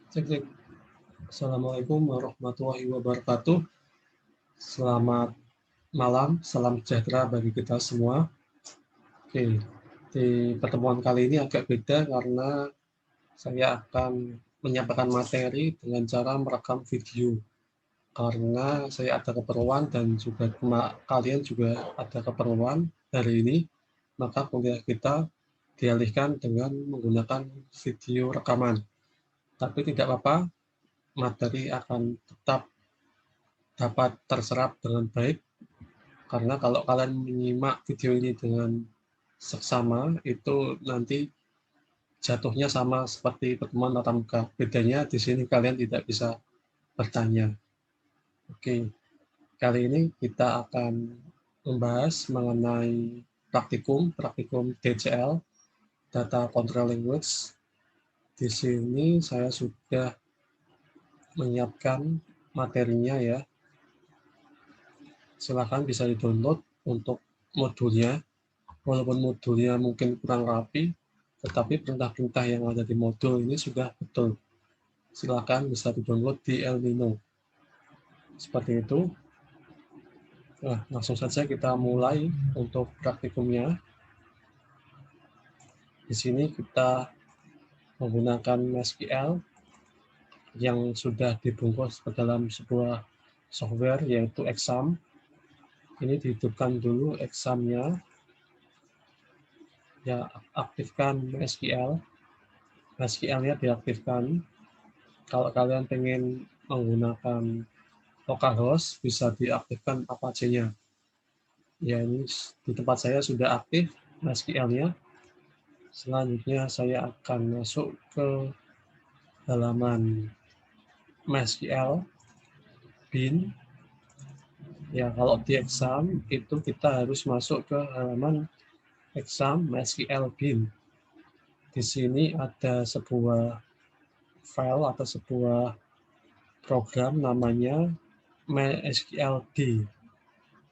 Cek, cek. Assalamualaikum warahmatullahi wabarakatuh. Selamat malam, salam sejahtera bagi kita semua. Oke, di pertemuan kali ini agak beda karena saya akan menyampaikan materi dengan cara merekam video. Karena saya ada keperluan dan juga kalian juga ada keperluan hari ini, maka kuliah kita dialihkan dengan menggunakan video rekaman. Tapi tidak apa-apa, materi akan tetap dapat terserap dengan baik, karena kalau kalian menyimak video ini dengan seksama, itu nanti jatuhnya sama seperti pertemuan tatap muka. Bedanya di sini kalian tidak bisa bertanya. Oke, kali ini kita akan membahas mengenai praktikum DCL, Data Control Language. Di sini saya sudah menyiapkan materinya ya. Silahkan bisa di-download untuk modulnya. Walaupun modulnya mungkin kurang rapi, tetapi perintah-perintah yang ada di modul ini sudah betul. Silakan bisa di-download di Elnino. Seperti itu. Nah, langsung saja kita mulai untuk praktikumnya. Di sini kita menggunakan MySQL yang sudah dibungkus ke dalam sebuah software yaitu Exam. Ini dihidupkan dulu Examnya. Ya, aktifkan MySQL. MySQL-nya diaktifkan. Kalau kalian pengen menggunakan localhost, bisa diaktifkan Apache-nya. Ya, ini di tempat saya sudah aktif MySQL-nya. Selanjutnya saya akan masuk ke halaman MySQL bin. Ya, kalau di exam itu kita harus masuk ke halaman exam MySQL bin. Di sini ada sebuah file atau sebuah program namanya MySQLD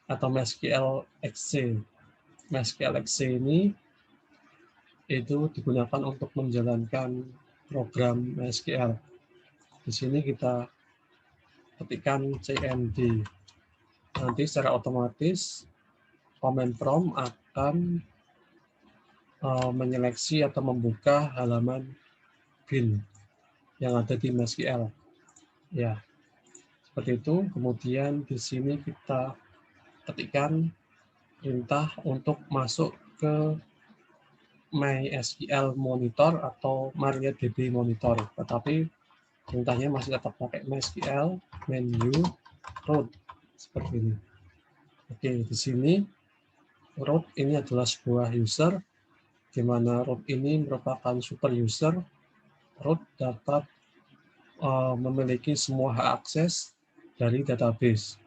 atau MySQL.exe. MySQL.exe ini itu digunakan untuk menjalankan program MySQL. Di sini kita ketikkan cmd. Nanti secara otomatis command prompt akan menyeleksi atau membuka halaman bin yang ada di MySQL. Ya, seperti itu. Kemudian di sini kita ketikkan perintah untuk masuk ke MySQL monitor atau MariaDB monitor, tetapi perintahnya masih tetap pakai MySQL menu root seperti ini. Oke, di sini root ini adalah sebuah user, di mana root ini merupakan super user. Root dapat memiliki semua hak akses dari database.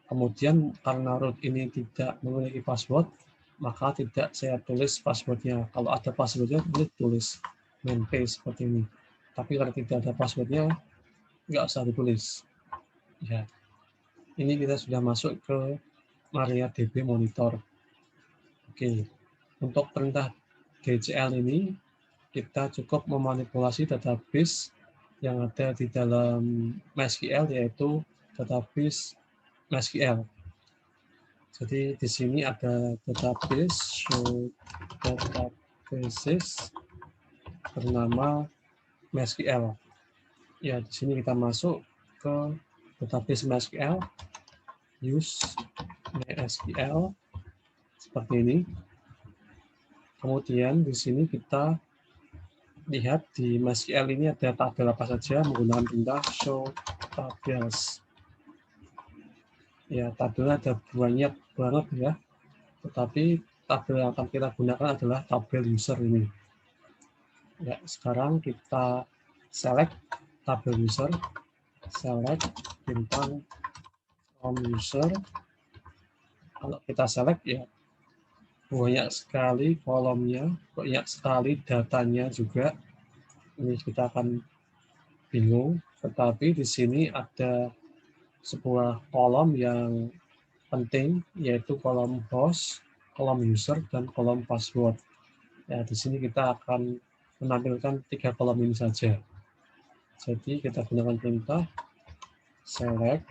Kemudian karena root ini tidak memiliki password, maka tidak saya tulis passwordnya. Kalau ada passwordnya, boleh tulis main page seperti ini. Tapi kalau tidak ada passwordnya, nggak usah ditulis. Ya, ini kita sudah masuk ke MariaDB monitor. Oke, untuk perintah DCL ini kita cukup memanipulasi database yang ada di dalam MySQL, yaitu database MySQL. Jadi di sini ada database show databases bernama MySQL. Ya, di sini kita masuk ke database MySQL, use MySQL seperti ini. Kemudian di sini kita lihat di MySQL ini ada tabel apa saja menggunakan perintah show tables. Ya, tabelnya ada banyak banget ya. Tetapi tabel yang akan kita gunakan adalah tabel user ini. Ya, sekarang kita select tabel user, select bintang from user. Kalau kita select ya banyak sekali kolomnya, banyak sekali datanya juga. Ini kita akan bingung, tetapi di sini ada sebuah kolom yang penting, yaitu kolom host, kolom user, dan kolom password. Ya, di sini kita akan menampilkan 3 kolom ini saja. Jadi kita gunakan perintah select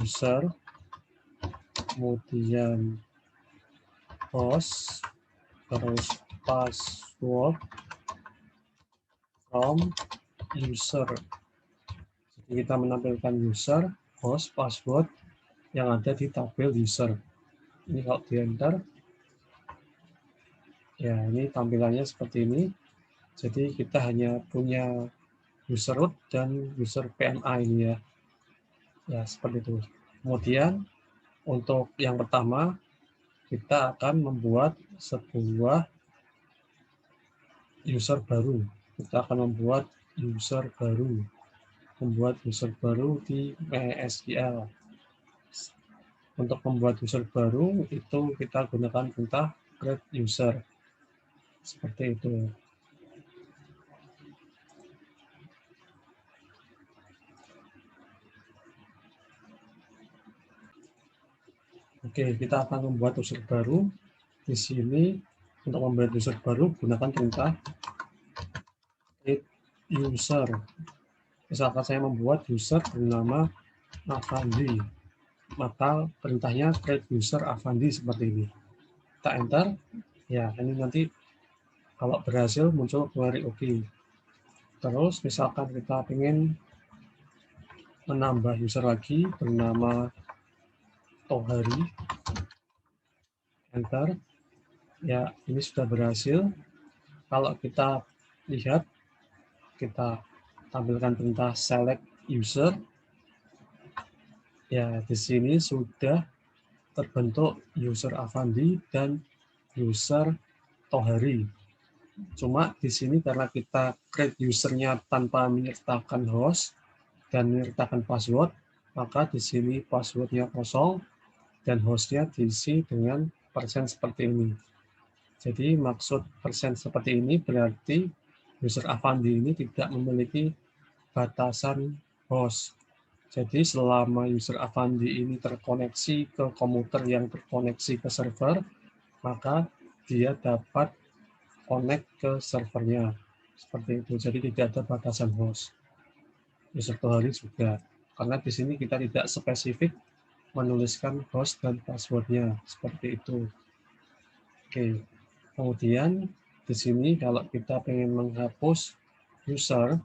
user, kemudian host, terus password from user. Jadi kita menampilkan user, host, password yang ada di tabel user. Ini kalau di enter, ya ini tampilannya seperti ini. Jadi kita hanya punya user root dan user PMA ini ya. Ya seperti itu. Kemudian untuk yang pertama kita akan membuat sebuah user baru. Kita akan membuat user baru. Membuat user baru di MySQL. Untuk membuat user baru itu kita gunakan perintah create user. Seperti itu. Oke, kita akan membuat user baru. Di sini untuk membuat user baru gunakan perintah create user. Misalkan saya membuat user bernama Avandi, maka perintahnya create user Avandi seperti ini. Kita enter, ya ini nanti kalau berhasil muncul query OK. Terus misalkan kita ingin menambah user lagi bernama Tohari, enter, ya ini sudah berhasil. Kalau kita lihat, kita tampilkan perintah select user, ya di sini sudah terbentuk user Avandi dan user Tohari. Cuma di sini karena kita create usernya tanpa menyertakan host dan menyertakan password, maka di sini passwordnya kosong dan hostnya diisi dengan persen seperti ini. Jadi maksud persen seperti ini berarti user Avandi ini tidak memiliki batasan host. Jadi selama user Avandi ini terkoneksi ke komputer yang terkoneksi ke server, maka dia dapat connect ke servernya. Seperti itu. Jadi tidak ada batasan host. User Tohari juga. Karena di sini kita tidak spesifik menuliskan host dan passwordnya. Seperti itu. Oke. Kemudian di sini kalau kita ingin menghapus user,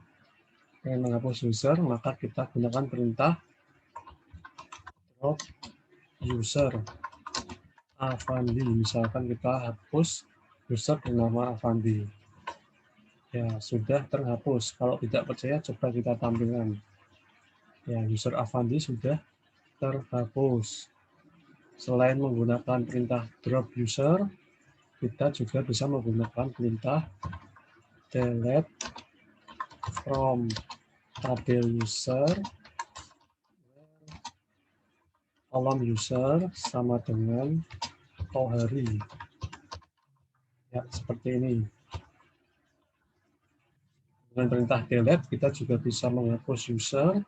maka kita gunakan perintah drop user Avandi. Misalkan kita hapus user bernama Avandi. Ya, sudah terhapus. Kalau tidak percaya, coba kita tampilkan. Ya, user Avandi sudah terhapus. Selain menggunakan perintah drop user, kita juga bisa menggunakan perintah delete from tabel user kolom user sama dengan Tohari. Ya, seperti ini. Dengan perintah delete, kita juga bisa menghapus user.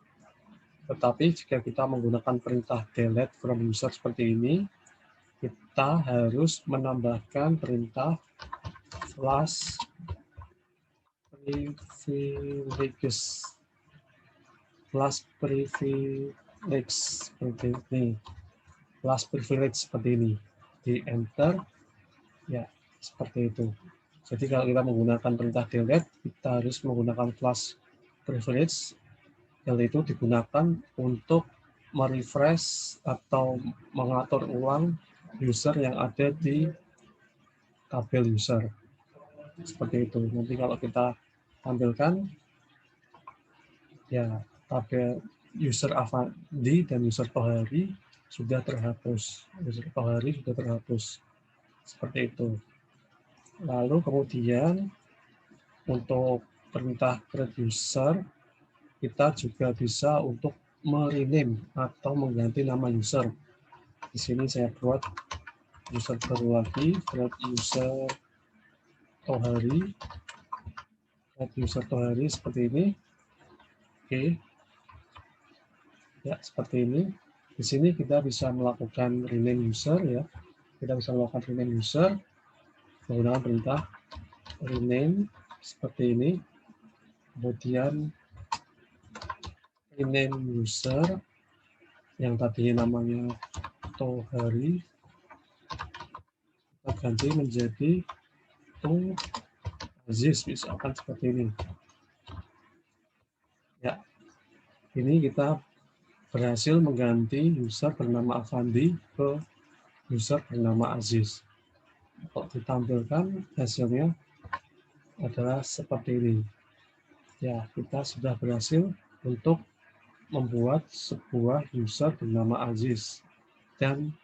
Tetapi jika kita menggunakan perintah delete from user seperti ini, kita harus menambahkan perintah flash privileges. Flash privilege seperti ini. Flash privilege seperti ini. Di enter, ya seperti itu. Jadi kalau kita menggunakan perintah delete, kita harus menggunakan flash privilege, yaitu digunakan untuk merefresh atau mengatur ulang user yang ada di tabel user. Seperti itu. Nanti kalau kita tampilkan, ya tabel user Avandi dan user Tohari sudah terhapus. User Tohari sudah terhapus. Seperti itu. Lalu kemudian untuk perintah create user, kita juga bisa untuk merename atau mengganti nama user. Di sini saya buat user baru lagi, create user Tohari. Create user Tohari seperti ini. Oke. Ya, seperti ini. Di sini kita bisa melakukan rename user ya. Kita bisa melakukan rename user menggunakan perintah rename seperti ini. kemudian rename user yang tadinya namanya Tohari, kita ganti menjadi Aziz, misalkan seperti ini. Ya, ini kita berhasil mengganti user bernama Afandi ke user bernama Aziz. Kalau ditampilkan hasilnya adalah seperti ini. Ya, kita sudah berhasil untuk membuat sebuah user bernama Aziz, dan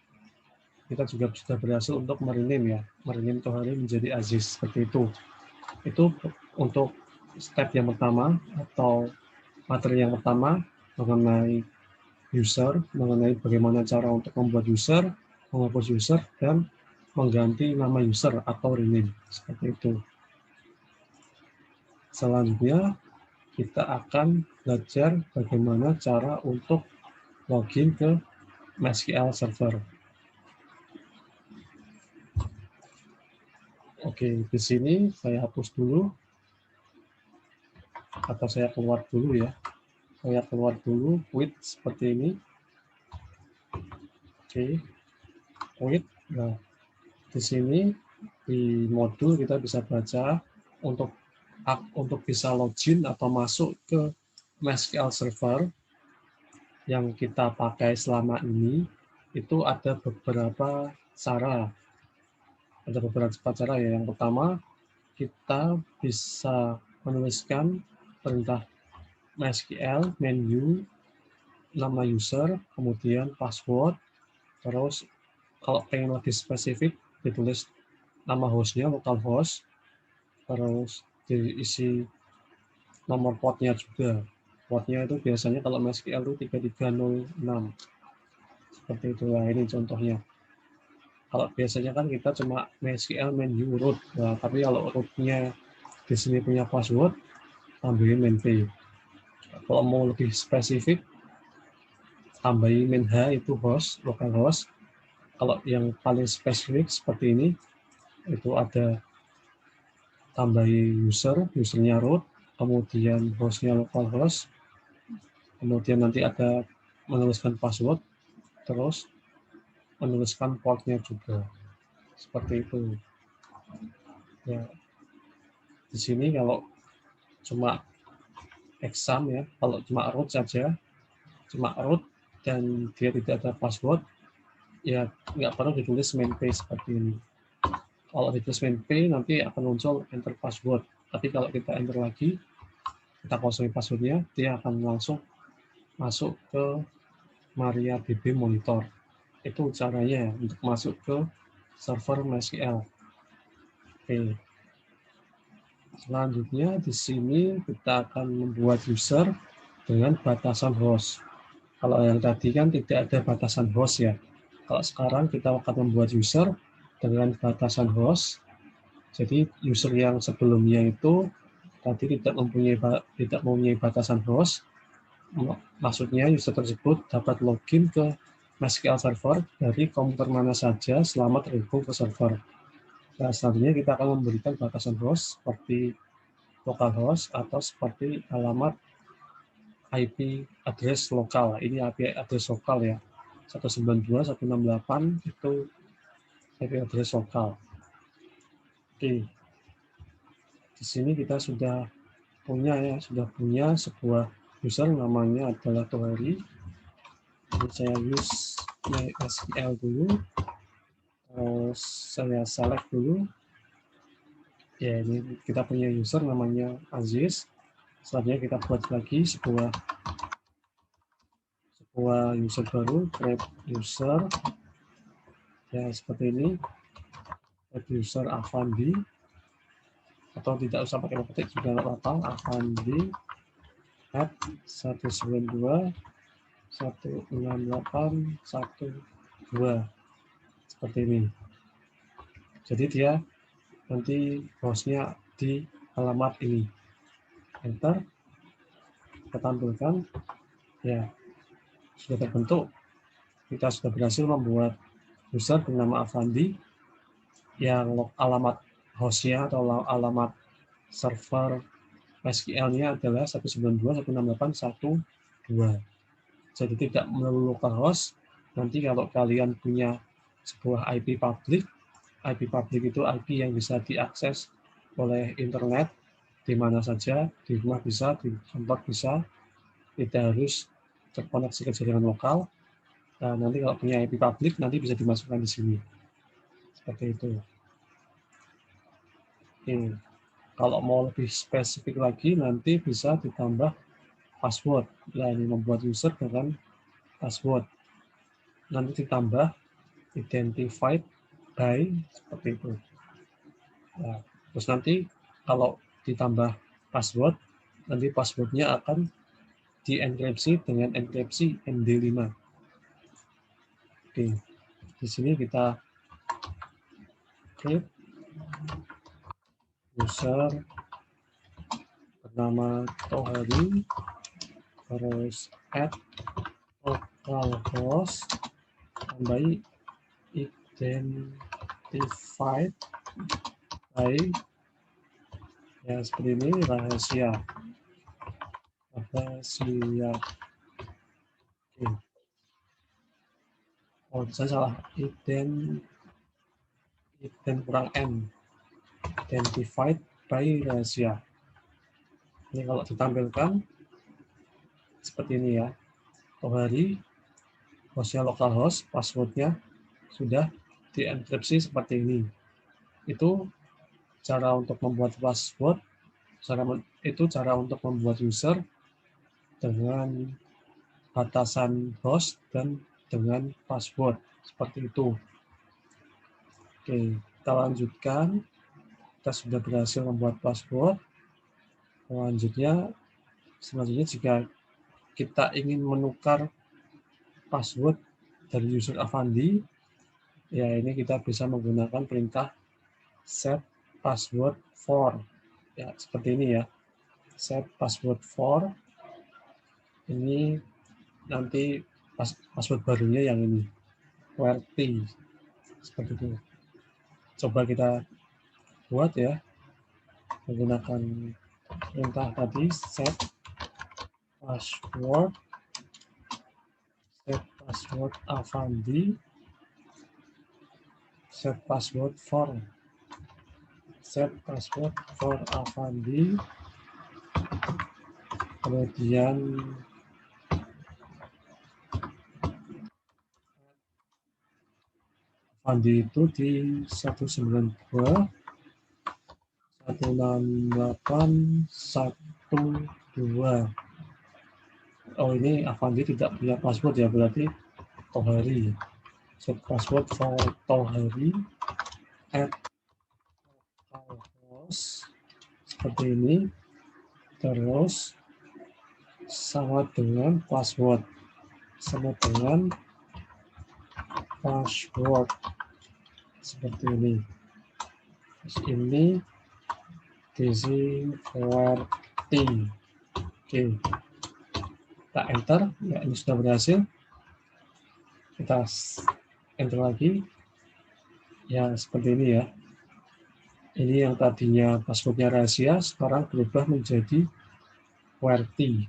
kita juga sudah berhasil untuk merename Tohari menjadi Aziz seperti itu. Itu untuk step yang pertama atau materi yang pertama mengenai user, mengenai bagaimana cara untuk membuat user, menghapus user, dan mengganti nama user atau rename seperti itu. Selanjutnya kita akan belajar bagaimana cara untuk login ke MySQL Server. Oke, di sini saya hapus dulu, atau saya keluar dulu ya. Saya keluar dulu, quit seperti ini. Oke, quit. Nah, di sini di modul kita bisa baca untuk bisa login atau masuk ke MySQL Server yang kita pakai selama ini, itu ada beberapa cara. Ada beberapa cara ya. Yang pertama, kita bisa menuliskan perintah MySQL menu, nama user, kemudian password, terus kalau pengen lebih spesifik ditulis nama hostnya, localhost, terus diisi nomor portnya juga. Portnya itu biasanya kalau MySQL itu 3306. Seperti itulah, ini contohnya. Kalau biasanya kan kita cuma MySQL menu root. Nah, tapi kalau rootnya di sini punya password, tambahin main p. Kalau mau lebih spesifik, tambahin main h itu host, localhost. Kalau yang paling spesifik seperti ini, itu ada tambahin usernya root, kemudian hostnya localhost, kemudian nanti ada menuliskan password, terus menuliskan portnya juga. Seperti itu. Ya, di sini kalau cuma exam ya, kalau cuma root saja, cuma root dan dia tidak ada password, ya nggak perlu ditulis main p seperti ini. Kalau ditulis main p nanti akan muncul enter password. Tapi kalau kita enter lagi, kita kosongin passwordnya, dia akan langsung masuk ke MariaDB Monitor. Itu caranya ya, untuk masuk ke server MySQL. Oke. Selanjutnya di sini kita akan membuat user dengan batasan host. Kalau yang tadi kan tidak ada batasan host ya. Kalau sekarang kita akan membuat user dengan batasan host. Jadi user yang sebelumnya itu tadi tidak mempunyai batasan host. Maksudnya user tersebut dapat login ke MySQL Server dari komputer mana saja selama terhubung ke server. Nah, selanjutnya kita akan memberikan batasan host seperti localhost atau seperti alamat IP address lokal. Ini IP address lokal ya. 192.168 itu IP address lokal. Oke. Di sini kita sudah punya sebuah user namanya adalah Tohari. Jadi saya use MySQL dulu. Terus saya select dulu. Ya, ini kita punya user namanya Aziz. Selanjutnya kita buat lagi sebuah user baru, create user. Ya, seperti ini. Create user Afandi. Atau tidak usah pakai ketik juga nggak apa-apa. Afandi at 192.168.1.2. Seperti ini. Jadi dia nanti hostnya di alamat ini. Enter. Kita tampilkan. Ya, sudah terbentuk. Kita sudah berhasil membuat user bernama Afandi yang alamat hostnya atau alamat server MySQL-nya adalah 192.168.1.2. Jadi tidak melulu localhost. Nanti kalau kalian punya sebuah IP public itu IP yang bisa diakses oleh internet di mana saja, di rumah bisa, di kantor bisa, tidak harus terkoneksi ke jaringan lokal. Nah, nanti kalau punya IP public nanti bisa dimasukkan di sini. Seperti itu. Oke. Kalau mau lebih spesifik lagi, nanti bisa ditambah password. Nah, ini membuat user dengan password. Nanti ditambah identified by, seperti itu. Nah, terus nanti kalau ditambah password, nanti passwordnya akan dienkripsi dengan enkripsi MD5. Oke, di sini kita create user bernama Tohari, terus add localhost, tambahi identified by, ya seperti ini, rahasia. Oke. Oh, saya salah, ident kurang n, identified by rahasia. Ini kalau ditampilkan seperti ini ya, Tohari, hostnya localhost, passwordnya sudah dienkripsi seperti ini. Itu cara untuk membuat password, cara untuk membuat user dengan batasan host dan dengan password, seperti itu. Oke, kita lanjutkan. Kita sudah berhasil membuat password. Selanjutnya jika kita ingin menukar password dari user Avandi, ya ini kita bisa menggunakan perintah set password for. Ya, seperti ini ya. Set password for. Ini nanti password barunya yang ini. QWERTY. Seperti itu. Coba kita buat ya. Menggunakan perintah tadi set password Avandi, set password for Avandi, kemudian Avandi itu di 192.168.1.2. Oh, ini Avandi tidak punya password ya, berarti Tohari. Set password for Tohari at localhost, seperti ini. Terus sama dengan password, seperti ini. Terus ini QWERTY. Oke, kita enter. Ya, ini sudah berhasil. Kita enter lagi. Ya, seperti ini ya. Ini yang tadinya passwordnya rahasia, sekarang berubah menjadi QWERTY.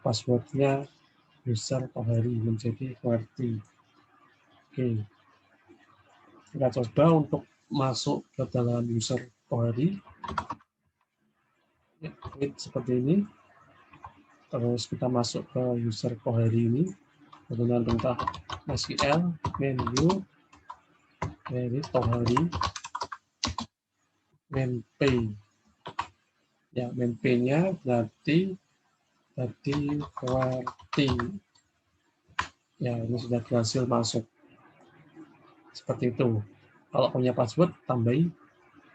Passwordnya user Tohari menjadi QWERTY. Oke, kita coba untuk masuk ke dalam user Tohari. Ya, klik seperti ini. Terus kita masuk ke user Tohari ini menggunakan perintah MySQL menu, ini Tohari main-p. Ya, main-p-nya berarti QWERTY. Ya, ini sudah berhasil masuk. Seperti itu. Kalau punya password, tambahi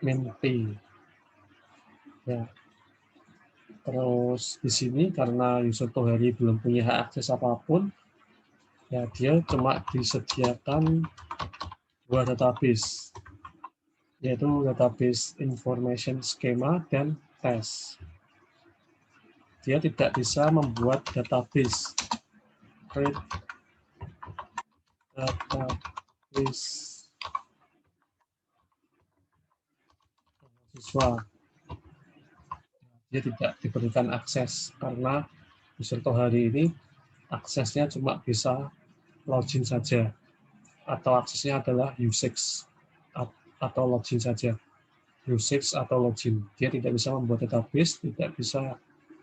main-p. Ya. Terus di sini karena user Tohari belum punya hak akses apapun, ya dia cuma disediakan dua database, yaitu database information schema dan test. Dia tidak bisa membuat database, create database siswa. dia tidak diberikan akses karena user Tohari ini aksesnya cuma bisa login saja, atau aksesnya adalah U6 atau login saja. U6 atau login. Dia tidak bisa membuat database, tidak bisa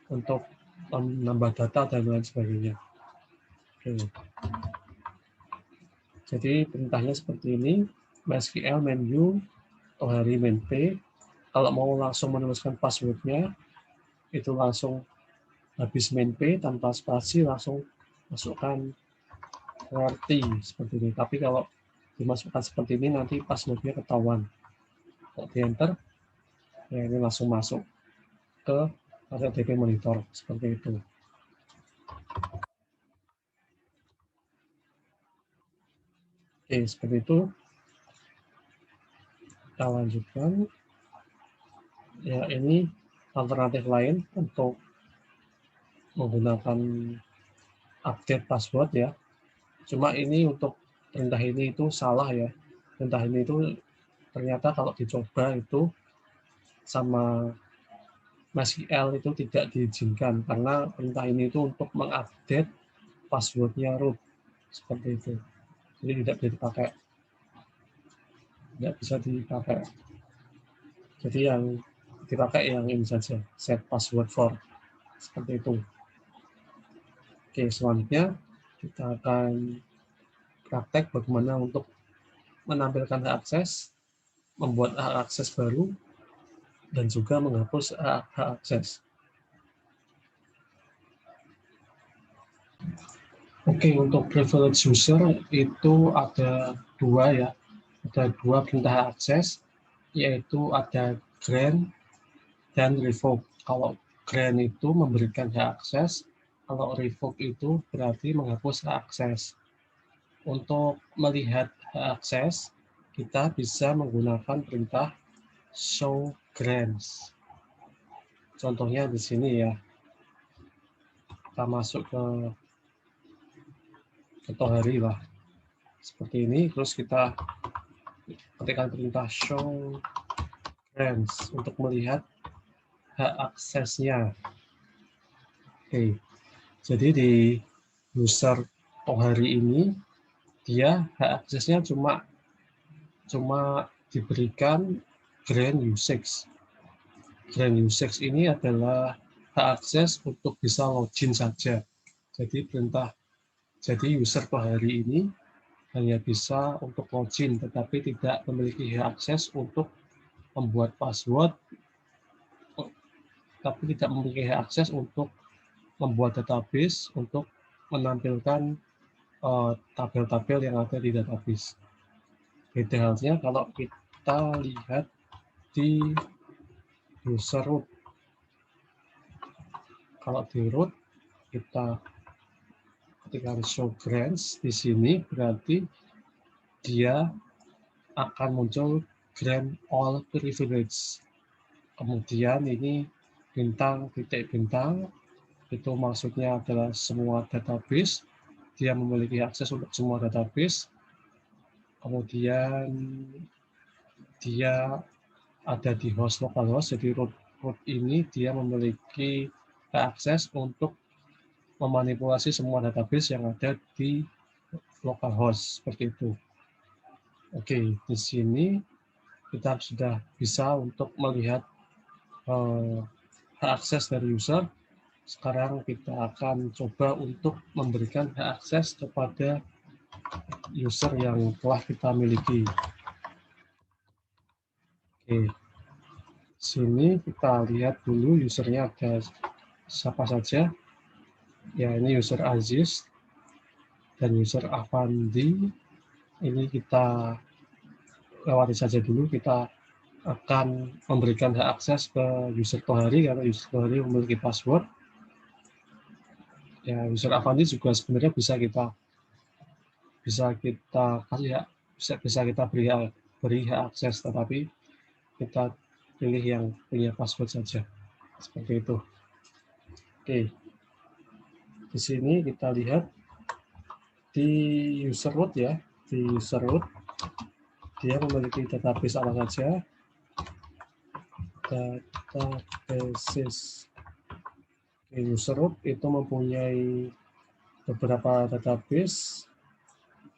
untuk menambah data dan lain sebagainya. Oke. Jadi perintahnya seperti ini, MySQL main U, Tohari main P. Kalau mau langsung menuliskan passwordnya, itu langsung habis main P tanpa spasi langsung masukkan QWERTY seperti ini. Tapi kalau dimasukkan seperti ini nanti passwordnya ketahuan. Kalau di enter, ya ini langsung masuk ke DB monitor seperti itu. Oke, seperti itu. Kita lanjutkan. Ya, ini alternatif lain untuk menggunakan update password ya. Cuma ini untuk perintah ini itu salah ya. Perintah ini itu ternyata kalau dicoba itu sama MySQL itu tidak diizinkan karena perintah ini itu untuk mengupdate passwordnya root seperti itu. Jadi tidak bisa dipakai. Tidak bisa dipakai. Jadi yang dipakai yang ini saja, set password for, seperti itu. Oke, selanjutnya kita akan praktek bagaimana untuk menampilkan hak akses, membuat hak akses baru, dan juga menghapus hak akses. Oke, untuk privilege user itu ada dua ya, ada dua perintah akses, yaitu ada grant dan revoke. Kalau grant itu memberikan hak akses, kalau revoke itu berarti menghapus hak akses. Untuk melihat hak akses, kita bisa menggunakan perintah show grants. Contohnya di sini ya, kita masuk ke Tohari lah, seperti ini. Terus kita ketikkan perintah show grants untuk melihat hak aksesnya. Oke, jadi di user Tohari ini dia hak aksesnya cuma diberikan grant U6. Grant U6 ini adalah hak akses untuk bisa login saja. Jadi user Tohari ini hanya bisa untuk login, tetapi tidak memiliki hak akses untuk membuat password, tapi tidak memiliki hak akses untuk membuat database, untuk menampilkan tabel-tabel yang ada di database. Beda halnya kalau kita lihat di user root. Kalau di root, kita ketika show grants di sini berarti dia akan muncul grant all privilege. Kemudian ini bintang titik bintang itu maksudnya adalah semua database, dia memiliki akses untuk semua database. Kemudian dia ada di host localhost, jadi root ini dia memiliki akses untuk memanipulasi semua database yang ada di localhost seperti itu. Oke, di sini kita sudah bisa untuk melihat hak akses dari user. Sekarang kita akan coba untuk memberikan hak akses kepada user yang telah kita miliki. Oke, sini kita lihat dulu usernya ada siapa saja. Ya, ini user Aziz dan user Avandi. Ini kita lewati saja dulu. Kita akan memberikan hak akses ke user Tohari karena user Tohari memiliki password. Ya, user Avandi juga sebenarnya bisa kita kasih hak, bisa kita beri hak akses, tetapi kita pilih yang punya password saja. Seperti itu. Oke. Di sini kita lihat di user root ya, di user root dia memiliki database apa saja. databases. User root itu mempunyai beberapa database.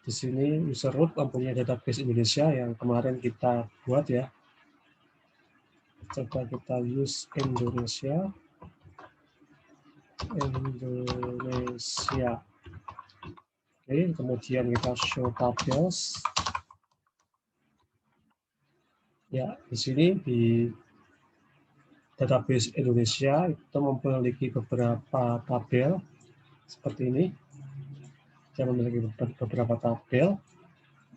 Di sini user root mempunyai database Indonesia yang kemarin kita buat ya. Coba kita use Indonesia. Oke, kemudian kita show tables. Ya, di sini di database Indonesia itu memiliki beberapa tabel seperti ini. Dia memiliki beberapa tabel.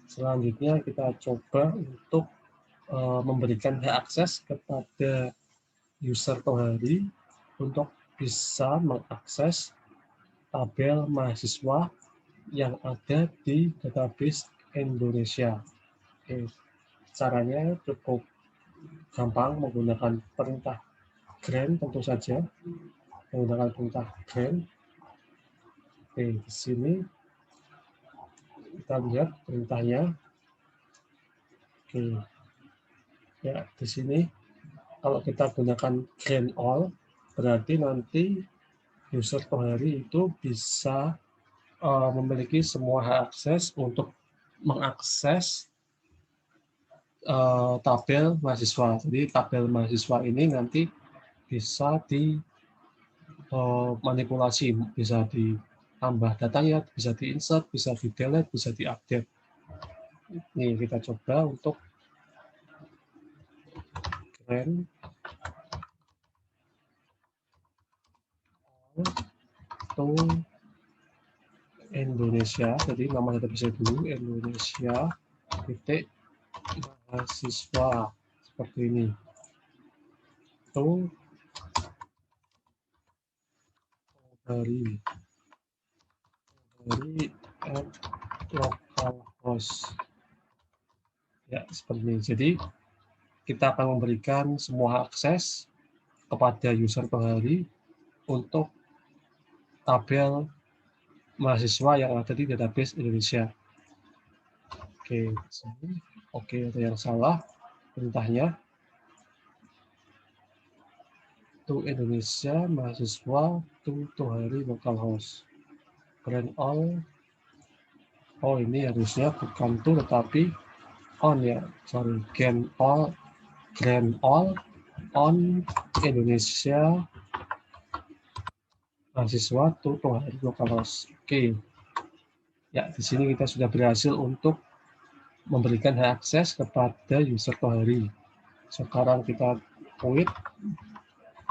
Selanjutnya kita coba untuk memberikan hak akses kepada user Tohari untuk bisa mengakses tabel mahasiswa yang ada di database Indonesia. Oke, caranya cukup gampang menggunakan perintah grant tentu saja. Menggunakan perintah grant. Oke, di sini kita lihat perintahnya. Oke. Ya, di sini kalau kita gunakan grant all, berarti nanti user Tohari itu bisa memiliki semua hak akses untuk mengakses tabel mahasiswa. Jadi tabel mahasiswa ini nanti bisa dimanipulasi, bisa ditambah datanya, bisa di-insert, bisa di-delete, bisa di-update. Ini kita coba untuk grant to Indonesia. Jadi nama database dulu Indonesia titik mahasiswa seperti ini. Itu dari at localhost. Ya, seperti ini. Jadi kita akan memberikan semua akses kepada user Tohari untuk tabel mahasiswa yang ada di database Indonesia. Oke, sini. Oke, ada yang salah perintahnya. To Indonesia mahasiswa to Tohari localhost. Grant all. Oh, ini harusnya bukan to tetapi on ya. Sorry, grant all on Indonesia mahasiswa to Tohari localhost. Oke. Ya, di sini kita sudah berhasil untuk memberikan hak akses kepada user Tohari. Sekarang kita quit.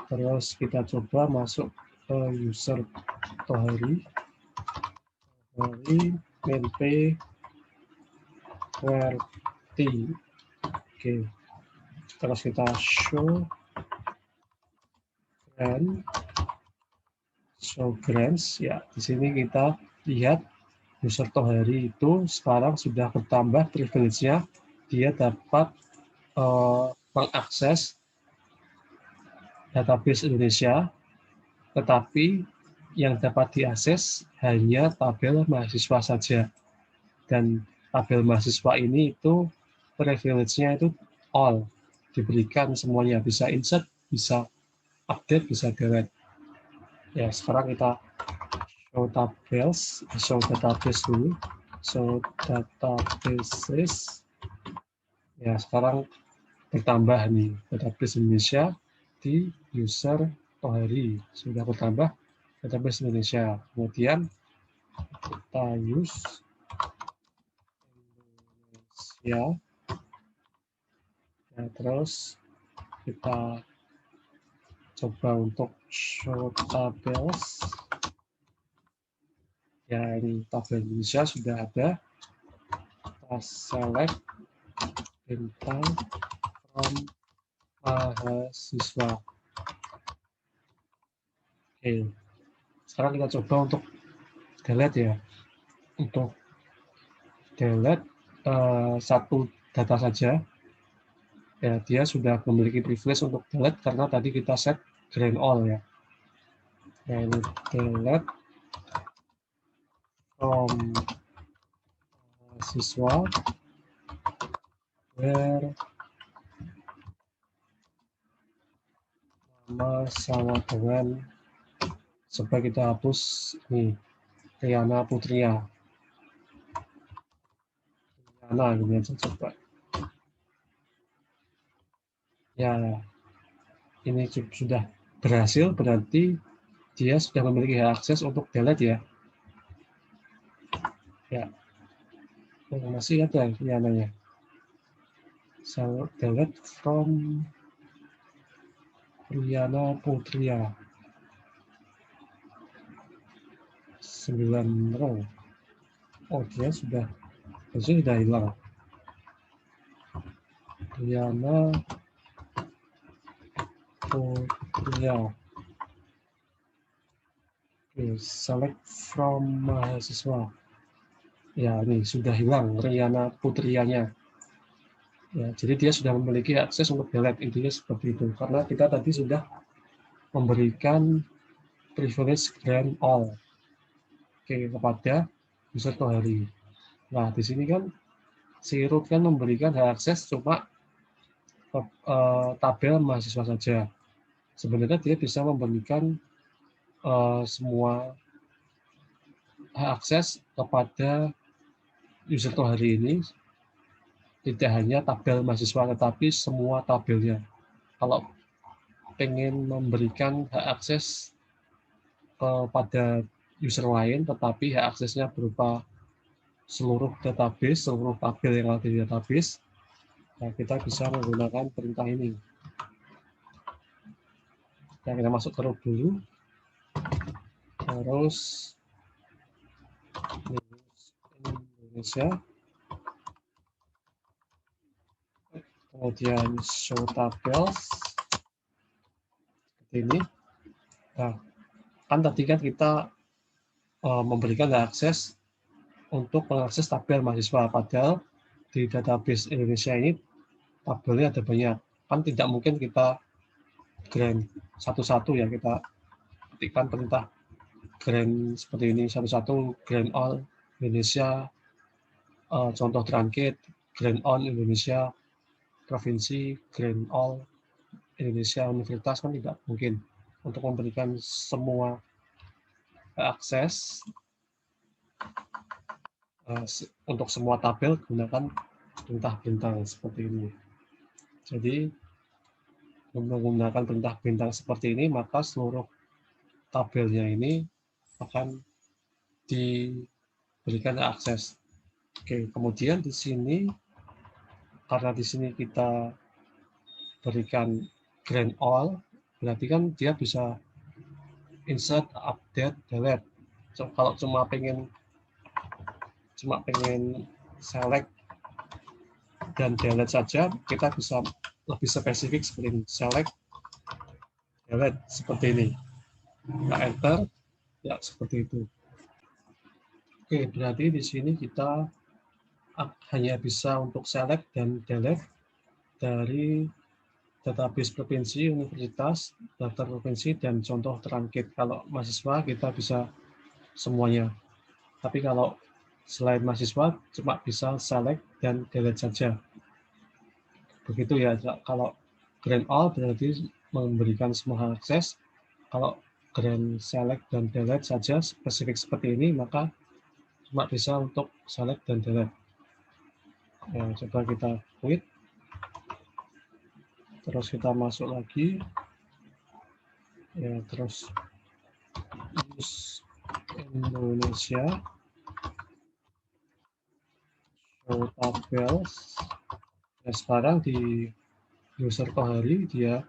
Terus kita coba masuk ke user Tohari. Tohari main QWERTY. Oke. Terus kita show grants. Ya, di sini kita lihat user Tohari itu sekarang sudah bertambah privilege-nya. Dia dapat mengakses database Indonesia, tetapi yang dapat diakses hanya tabel mahasiswa saja. Dan tabel mahasiswa ini itu privilege-nya itu all, diberikan semuanya, bisa insert, bisa update, bisa delete. Ya, sekarang kita show database dulu, show databases. Ya, sekarang bertambah nih database Indonesia di user Tohari, sudah bertambah database Indonesia. Kemudian kita use Indonesia. Ya, terus kita coba untuk show tables. Ya, ini tabel Indonesia sudah ada. Kita select tentang from mahasiswa. Oke. Sekarang kita coba untuk delete ya. Untuk delete satu data saja. Ya, dia sudah memiliki privilege untuk delete karena tadi kita set grant all ya. Ya, ini delete from mahasiswa where sama dengan, coba kita hapus nih, Riana Putria. Riana gini aja coba. Ya, ini sudah berhasil, berarti dia sudah memiliki hak akses untuk delete ya. Ya, masih ada Riananya. So, delete from Riana Putria. 9 row. Oh, dia sudah hilang. Riana Putria. Oke, select from mahasiswa. Ya, ini sudah hilang Riana Putrianya. Ya, jadi dia sudah memiliki akses untuk delete, intinya seperti itu. Karena kita tadi sudah memberikan privilege grant all kepada user Tohari. Nah, di sini kan si root kan memberikan hak akses cuma tabel mahasiswa saja. Sebenarnya dia bisa memberikan semua hak akses kepada user Tohari ini, tidak hanya tabel mahasiswa, tetapi semua tabelnya. Kalau pengen memberikan hak akses kepada user lain, tetapi hak aksesnya berupa seluruh database, seluruh tabel yang ada di database, nah kita bisa menggunakan perintah ini. Nah, kita masuk ke root dulu, terus Indonesia, kemudian show tables, seperti ini. Nah, kan tadi kan kita memberikan akses untuk mengakses tabel mahasiswa, padahal di database Indonesia ini tabelnya ada banyak. Kan tidak mungkin kita grant satu-satu ya, kita ketikkan perintah grant seperti ini, satu-satu grant all Indonesia, contoh truncated, grant all Indonesia, provinsi, grant all Indonesia, universitas, kan tidak mungkin. Untuk memberikan semua akses untuk semua tabel gunakan perintah bintang seperti ini. Jadi menggunakan perintah bintang seperti ini, maka seluruh tabelnya ini akan diberikan akses. Oke, kemudian di sini karena di sini kita berikan grant all, berarti kan dia bisa insert, update, delete. So, kalau cuma pengen select dan delete saja, kita bisa lebih spesifik seperti ini, select, delete, seperti ini. Kita enter, ya seperti itu. Oke, berarti di sini kita hanya bisa untuk select dan delete dari database provinsi, universitas, daftar provinsi, dan contoh truncated. Kalau mahasiswa kita bisa semuanya. Tapi kalau selain mahasiswa cuma bisa select dan delete saja. Begitu ya. Kalau grant all berarti memberikan semua akses. Kalau grant select dan delete saja spesifik seperti ini, maka cuma bisa untuk select dan delete. Ya, coba kita quit. Terus kita masuk lagi. Ya, terus use Indonesia, show tables. Ya, sekarang di user Tohari dia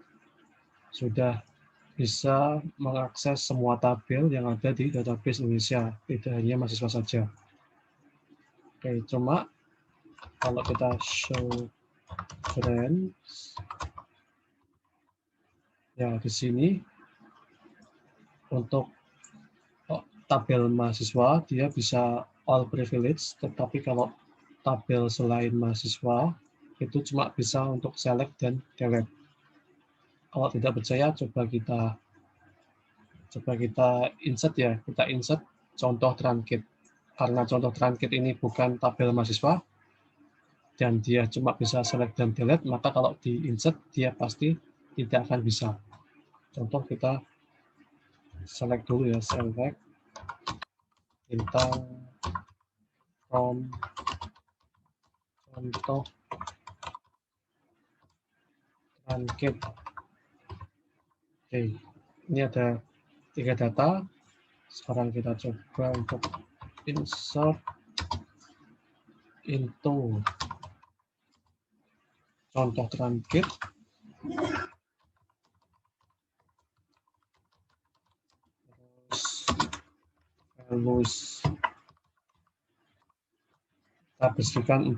sudah bisa mengakses semua tabel yang ada di database Indonesia, tidak hanya mahasiswa saja. Oke, cuma kalau kita show friends, ya di sini untuk tabel mahasiswa dia bisa all privilege, tetapi kalau tabel selain mahasiswa itu cuma bisa untuk select dan delete. Kalau tidak percaya, coba kita insert ya, kita insert contoh truncated. Karena contoh truncated ini bukan tabel mahasiswa dan dia cuma bisa select dan delete, maka kalau di insert dia pasti tidak akan bisa. Contoh kita select dulu ya, select bintang from contoh transcript. Oke, ini ada 3 data. Sekarang kita coba untuk insert into contoh transcript. Terus kita berikan 4,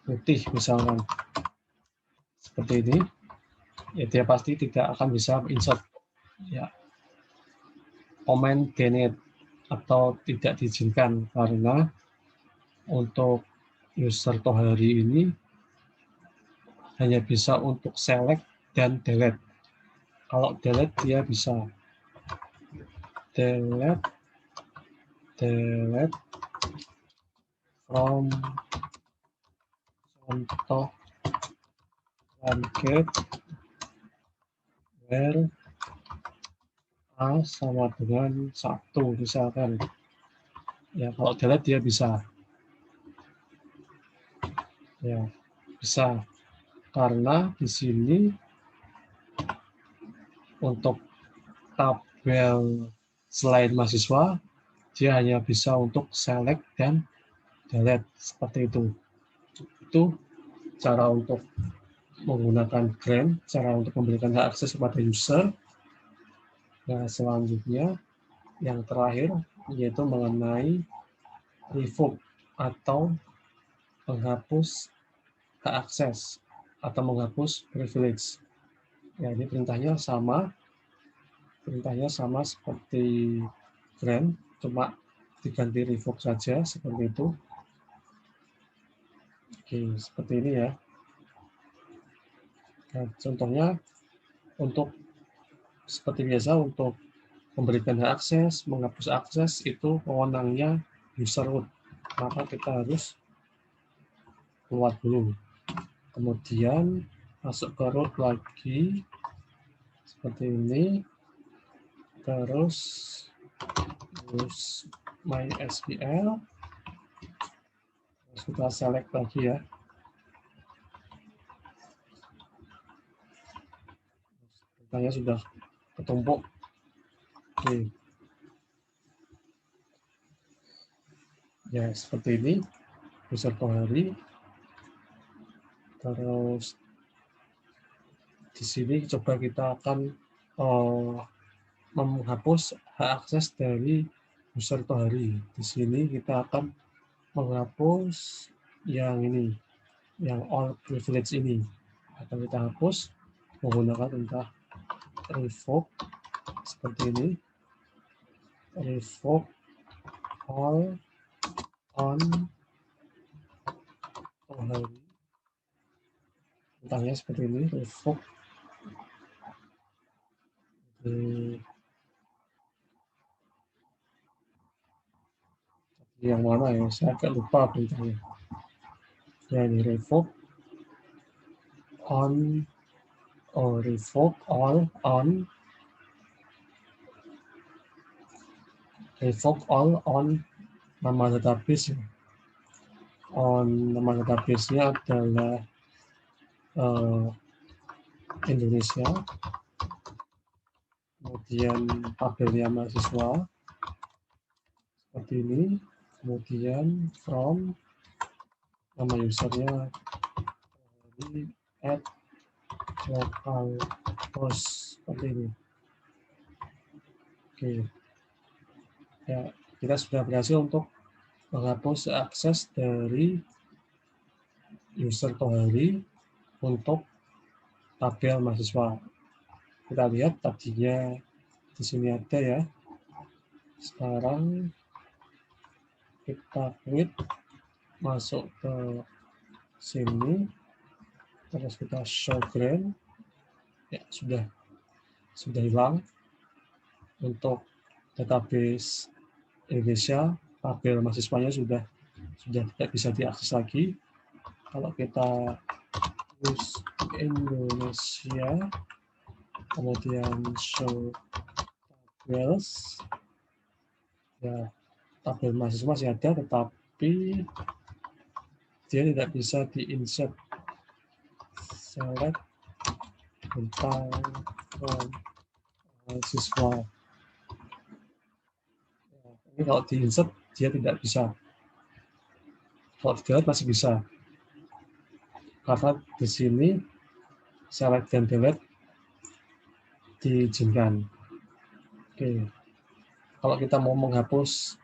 putih misalkan. Seperti ini. Ya, dia pasti tidak akan bisa insert ya comment delete atau tidak diizinkan karena untuk user Tohari ini hanya bisa untuk select dan delete. Kalau delete dia bisa delete from contoh transcript where A sama dengan 1 misalkan. Ya, kalau delete dia bisa. Ya, bisa. Karena di sini untuk tabel selain mahasiswa, dia hanya bisa untuk select dan delete seperti itu. Itu cara untuk menggunakan grant, cara untuk memberikan hak akses kepada user. Nah, selanjutnya yang terakhir yaitu mengenai revoke atau menghapus hak akses atau menghapus privilege. Ya, ini perintahnya sama seperti grant, cuma diganti revoke saja seperti itu. Oke, seperti ini ya. Nah, contohnya untuk seperti biasa untuk memberikan hak akses, menghapus akses itu wewenangnya user root. Maka kita harus keluar dulu. Kemudian masuk ke root lagi seperti ini. Terus use MySQL. Terus kita select lagi ya. Datanya sudah ketumpuk. Oke. Ya, seperti ini user Tohari. Terus di sini coba kita akan menghapus hak akses dari user Tohari. Di sini kita akan menghapus yang ini, yang all privilege ini. Akan kita hapus menggunakan entah revoke seperti ini, revoke all on Tohari. Entahnya seperti ini, revoke yang mana ya, saya agak lupa perintahnya. Ya, ini revoke on revoke all on nama database ya. On nama database-nya adalah Indonesia, kemudian tabelnya mahasiswa seperti ini, kemudian from nama usernya add localhost seperti ini. Oke, ya kita sudah berhasil untuk menghapus akses dari user Tohari untuk tabel mahasiswa. Kita lihat tadinya di sini ada ya. Sekarang kita quit, masuk ke sini, terus kita show grant. Ya, sudah hilang untuk database Indonesia. Tabel mahasiswanya sudah tidak bisa diakses lagi. Kalau kita use Indonesia kemudian show tables, ya tabel mahasiswa masih ada, tetapi dia tidak bisa di-insert. Select tentang mahasiswa. Ya, ini kalau di-insert dia tidak bisa. Kalau di-delete masih bisa. Karena di sini select dan delete diizinkan. Oke. Kalau kita mau menghapus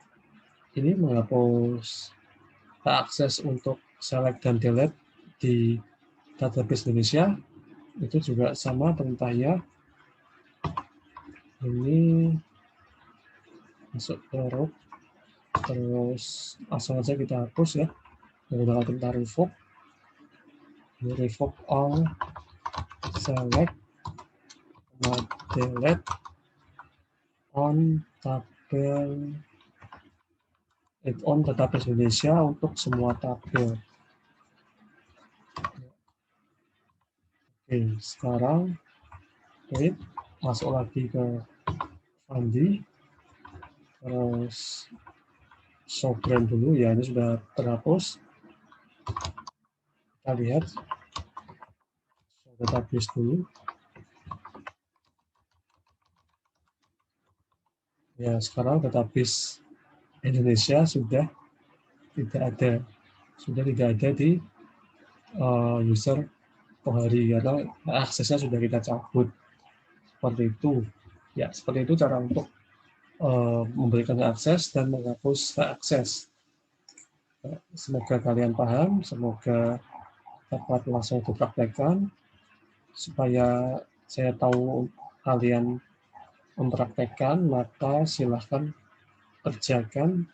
ini, menghapus akses untuk select dan delete di database Indonesia, itu juga sama perintahnya. Ini masuk ke root, terus langsung aja kita hapus ya menggunakan perintah revoke. Ini revoke all select delete on tabel on database Indonesia untuk semua tabel. Oke, sekarang create, masuk lagi ke Fandi, terus show brand dulu ya, ini sudah terhapus. Kita lihat show database dulu. Ya, sekarang database Indonesia sudah tidak ada di user Tohari karena aksesnya sudah kita cabut. Seperti itu. Ya, seperti itu cara untuk memberikan akses dan menghapus akses. Semoga kalian paham, semoga dapat langsung dipraktekkan supaya saya tahu kalian mempraktekkan, maka silahkan kerjakan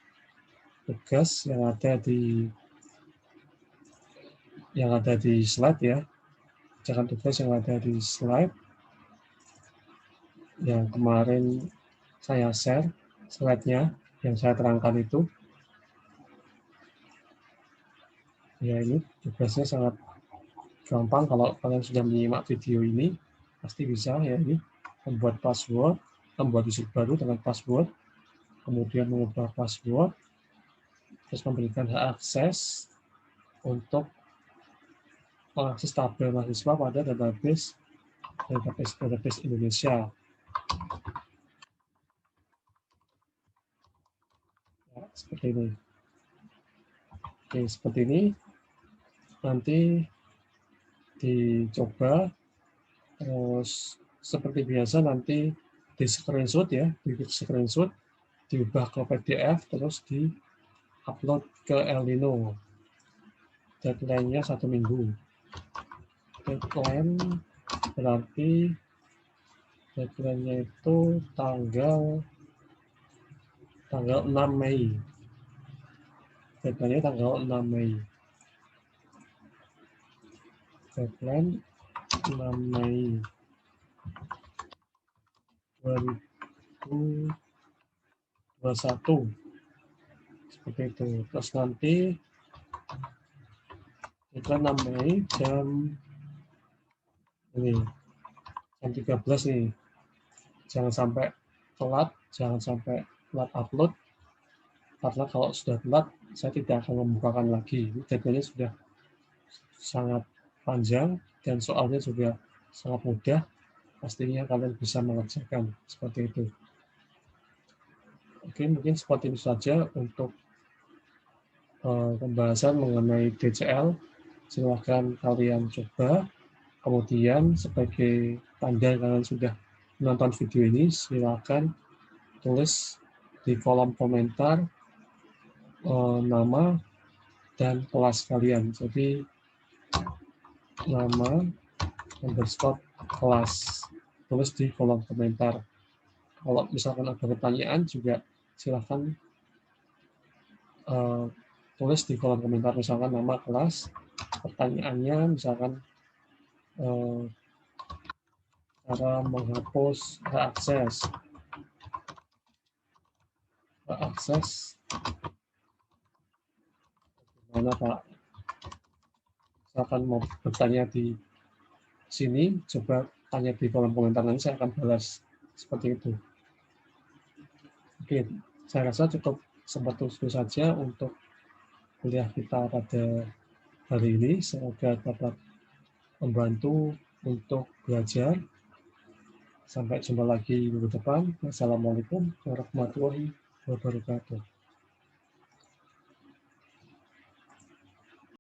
tugas yang ada di slide ya. Kerjakan tugas yang ada di slide yang kemarin saya share slide-nya yang saya terangkan itu. Ya, ini tugasnya sangat gampang kalau kalian sudah menyimak video ini, pasti bisa ya ini. Membuat password, membuat user baru dengan password, kemudian mengubah password, terus memberikan hak akses untuk mengakses tabel mahasiswa pada database Indonesia. Ya, seperti ini. Oke, seperti ini. Nanti dicoba, terus seperti biasa nanti di screenshot ya, diubah ke PDF, terus di-upload ke Elnino. Deadline-nya 1 minggu. Deadline berarti deadline-nya itu tanggal 6 Mei. Deadline-nya tanggal 6 Mei. Deadline 6 Mei 2021. Seperti itu. Terus nanti deadline 6 Mei jam 13 nih. Jangan sampai telat upload. Karena kalau sudah telat, saya tidak akan membukakan lagi. Deadline-nya sudah sangat panjang dan soalnya juga sangat mudah. Pastinya kalian bisa mengerjakan seperti itu. Oke, mungkin seperti itu saja untuk pembahasan mengenai DCL. Silahkan kalian coba. Kemudian sebagai tanda kalian sudah menonton video ini, silahkan tulis di kolom komentar nama dan kelas kalian. Jadi nama underscore kelas, tulis di kolom komentar. Kalau misalkan ada pertanyaan juga silahkan tulis di kolom komentar, misalkan nama kelas, pertanyaannya misalkan cara menghapus hak akses bagaimana Pak? Misalkan mau bertanya di sini, coba tanya di kolom komentar, nanti saya akan balas seperti itu. Oke, saya rasa cukup seperti itu saja untuk kuliah kita pada hari ini. Semoga dapat membantu untuk belajar. Sampai jumpa lagi minggu depan. Wassalamualaikum warahmatullahi wabarakatuh.